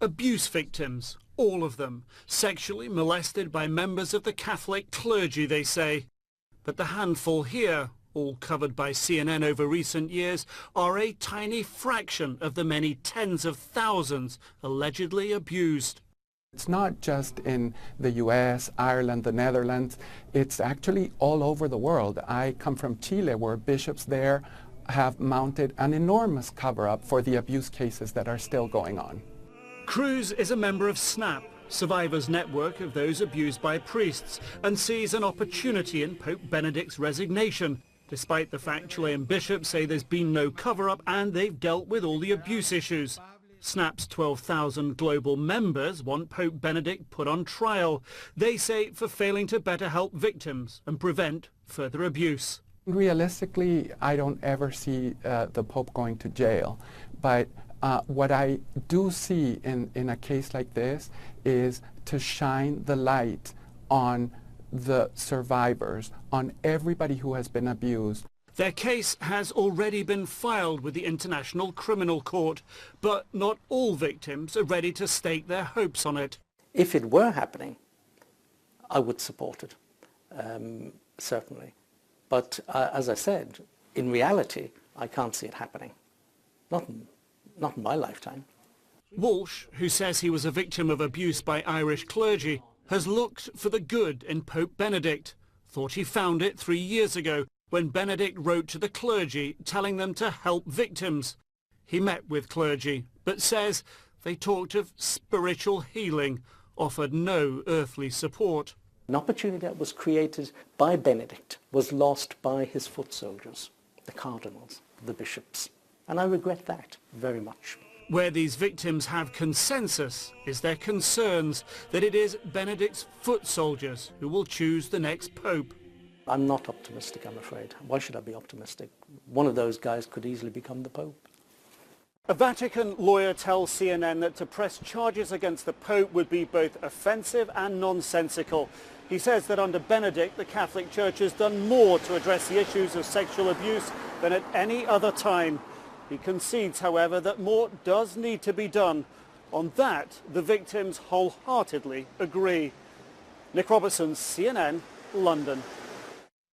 Abuse victims, all of them, sexually molested by members of the Catholic clergy, they say. But the handful here, all covered by CNN over recent years, are a tiny fraction of the many tens of thousands allegedly abused. It's not just in the US, Ireland, the Netherlands, it's actually all over the world. I come from Chile, where bishops there have mounted an enormous cover-up for the abuse cases that are still going on. Cruz is a member of SNAP, Survivors Network of those abused by priests, and sees an opportunity in Pope Benedict's resignation, despite the fact Chilean bishops say there's been no cover-up and they've dealt with all the abuse issues. SNAP's 12,000 global members want Pope Benedict put on trial. They say for failing to better help victims and prevent further abuse. Realistically, I don't ever see the Pope going to jail, but what I do see in a case like this is to shine the light on the survivors, on everybody who has been abused. Their case has already been filed with the International Criminal Court, but not all victims are ready to stake their hopes on it. If it were happening, I would support it, certainly. But as I said, in reality, I can't see it happening. Not in my lifetime. Walsh, who says he was a victim of abuse by Irish clergy, has looked for the good in Pope Benedict. Thought he found it 3 years ago when Benedict wrote to the clergy telling them to help victims. He met with clergy, but says they talked of spiritual healing, offered no earthly support. An opportunity that was created by Benedict was lost by his foot soldiers, the cardinals, the bishops. And I regret that very much. Where these victims have consensus is their concerns that it is Benedict's foot soldiers who will choose the next pope. I'm not optimistic, I'm afraid. Why should I be optimistic? One of those guys could easily become the pope. A Vatican lawyer tells CNN that to press charges against the Pope would be both offensive and nonsensical. He says that under Benedict, the Catholic Church has done more to address the issues of sexual abuse than at any other time. He concedes, however, that more does need to be done. On that, the victims wholeheartedly agree. Nick Robertson, CNN, London.